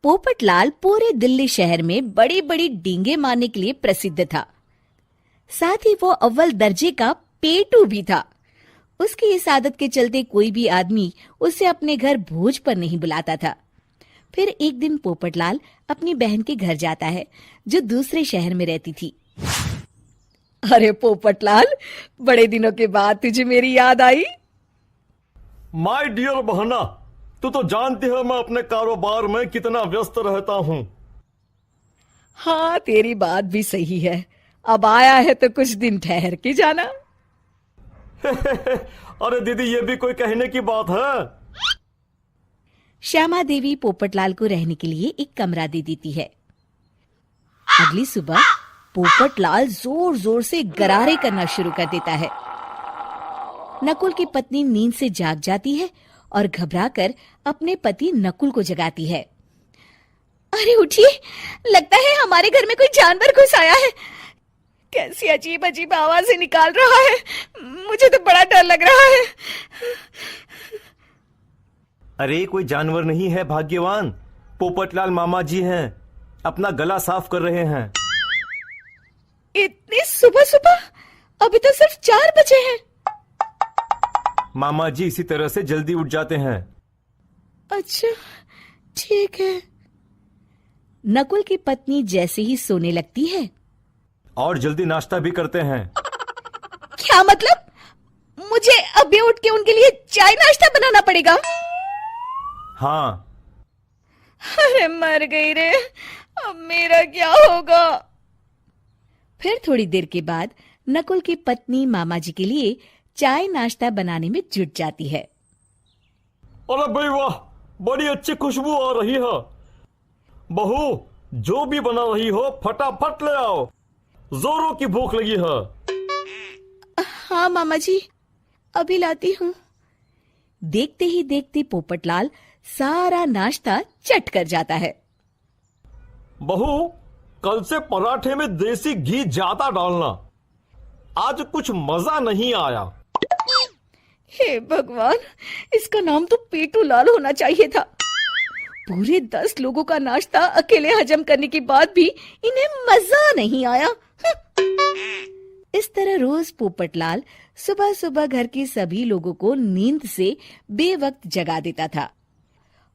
पोपटलाल पूरे दिल्ली शहर में बड़ी बड़ी डींगे मारने के लिए प्रसिद्ध था। साथ ही वो अव्वल दर्जे का पेटू भी था। उसकी इस आदत के चलते कोई भी आदमी उसे अपने घर भोज पर नहीं बुलाता था। फिर एक दिन पोपटलाल अपनी बहन के घर जाता है, जो दूसरे शहर में रहती थी। अरे पोपटलाल, बड़े दिनों के बाद तुझे मेरी याद आई। माय डियर बहना, तू तो जानती है मैं अपने कारोबार में कितना व्यस्त रहता हूँ। हाँ, तेरी बात भी सही है। अब आया है तो कुछ दिन ठहर के जाना। अरे दीदी, ये भी कोई कहने की बात है। श्यामा देवी पोपटलाल को रहने के लिए एक कमरा दे देती है। अगली सुबह पोपटलाल जोर जोर से गरारे करना शुरू कर देता है। नकुल की पत्नी नींद से जाग जाती है और घबराकर अपने पति नकुल को जगाती है। अरे उठिए, लगता है हमारे घर में कोई जानवर घुस आया है। कैसी अजीब अजीब आवाजें निकाल रहा है, मुझे तो बड़ा डर लग रहा है। अरे कोई जानवर नहीं है भाग्यवान, पोपटलाल मामा जी हैं, अपना गला साफ कर रहे हैं। इतनी सुबह सुबह? अभी तो सिर्फ 4 बजे हैं। मामा जी इसी तरह से जल्दी उठ जाते हैं। अच्छा, ठीक है। नकुल की पत्नी जैसे ही सोने लगती है और जल्दी नाश्ता भी करते हैं। क्या मतलब? मुझे अभी उठ के उनके लिए चाय नाश्ता बनाना पड़ेगा? हाँ। अरे मर गई रे, अब मेरा क्या होगा? फिर थोड़ी देर के बाद नकुल की पत्नी मामा जी के लिए चाय नाश्ता बनाने में जुट जाती है। अरे भाई वाह, बड़ी अच्छी खुशबू आ रही है। बहू, जो भी बना रही हो फटाफट ले आओ, जोरों की भूख लगी है। हाँ मामा जी, अभी लाती हूँ। देखते ही देखते पोपटलाल सारा नाश्ता चट कर जाता है। बहू, कल से पराठे में देसी घी ज्यादा डालना, आज कुछ मजा नहीं आया। हे भगवान, इसका नाम तो पेटू लाल होना चाहिए था। पूरे 10 लोगों का नाश्ता अकेले हजम करने के बाद भी इन्हें मजा नहीं आया। इस तरह रोज पोपटलाल सुबह सुबह घर के सभी लोगों को नींद से बेवक्त जगा देता था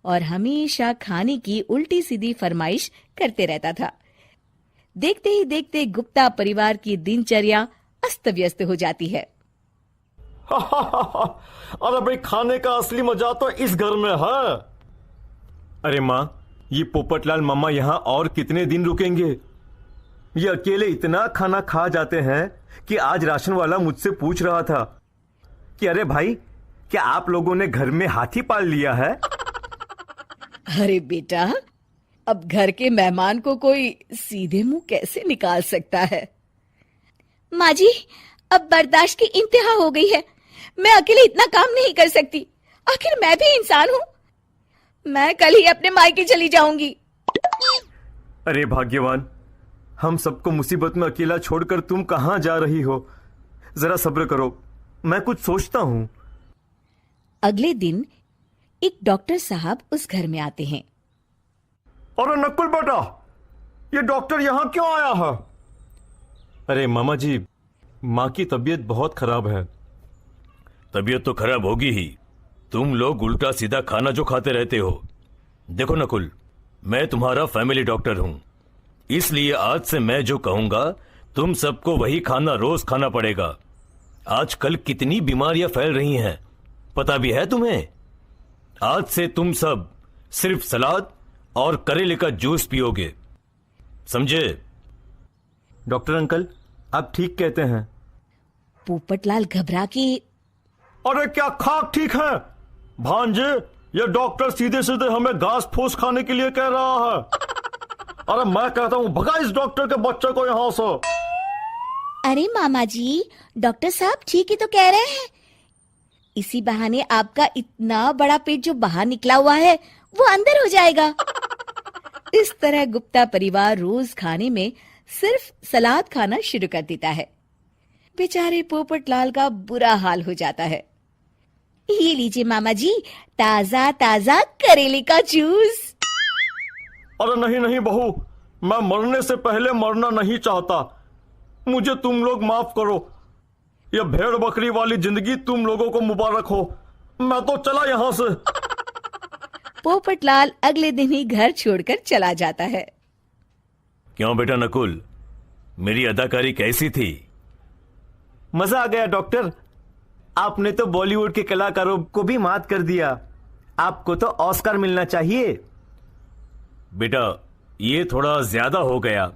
और हमेशा खाने की उल्टी सीधी फरमाइश करते रहता था। देखते ही देखते गुप्ता परिवार की दिनचर्या अस्त व्यस्त हो जाती है। अरे भाई, खाने का असली मजा तो इस घर में है। अरे माँ, ये पोपटलाल मामा यहाँ और कितने दिन रुकेंगे? ये अकेले इतना खाना खा जाते हैं कि आज राशन वाला मुझसे पूछ रहा था कि अरे भाई, क्या आप लोगों ने घर में हाथी पाल लिया है? अरे बेटा, अब घर के मेहमान को कोई सीधे मुंह कैसे निकाल सकता है? माँ जी, अब बर्दाश्त की इंतहा हो गई है। मैं अकेले इतना काम नहीं कर सकती। आखिर मैं भी इंसान हूँ। मैं कल ही अपने मायके चली जाऊंगी। अरे भाग्यवान, हम सबको मुसीबत में अकेला छोड़कर तुम कहाँ जा रही हो? जरा सब्र करो, मैं कुछ सोचता हूँ। अगले दिन एक डॉक्टर साहब उस घर में आते हैं। अरे नकुल बेटा, ये डॉक्टर यहाँ क्यों आया है? अरे मामा जी, माँ की तबीयत बहुत खराब है। तबीयत तो खराब होगी ही, तुम लोग उल्टा सीधा खाना जो खाते रहते हो। देखो नकुल, मैं तुम्हारा फैमिली डॉक्टर हूं, इसलिए आज से मैं जो कहूंगा तुम सबको वही खाना रोज खाना पड़ेगा। आजकल कितनी बीमारियां फैल रही हैं, पता भी है तुम्हें? आज से तुम सब सिर्फ सलाद और करेले का जूस पियोगे, समझे? डॉक्टर अंकल, आप ठीक कहते हैं। पोपटलाल घबरा के, अरे क्या खाक ठीक है भांजे? ये डॉक्टर सीधे सीधे हमें घास फूस खाने के लिए कह रहा है। अरे मैं कहता हूँ भगा इस डॉक्टर के बच्चे को यहाँ से। अरे मामा जी, डॉक्टर साहब ठीक ही तो कह रहे हैं। इसी बहाने आपका इतना बड़ा पेट जो बाहर निकला हुआ है वो अंदर हो जाएगा। इस तरह गुप्ता परिवार रोज खाने में सिर्फ सलाद खाना शुरू कर देता है। बेचारे पोपटलाल का बुरा हाल हो जाता है। ये लीजिए मामा जी, ताजा ताजा करेले का जूस। अरे नहीं नहीं बहू, मैं मरने से पहले मरना नहीं चाहता। मुझे तुम लोग माफ करो। ये भेड़ बकरी वाली जिंदगी तुम लोगों को मुबारक हो। मैं तो चला यहां से। पोपटलाल अगले दिन ही घर छोड़कर चला जाता है। क्यों बेटा नकुल, मेरी अदाकारी कैसी थी? मजा आ गया डॉक्टर। आपने तो बॉलीवुड के कलाकारों को भी मात कर दिया। आपको तो ऑस्कर मिलना चाहिए। बेटा ये थोड़ा ज्यादा हो गया।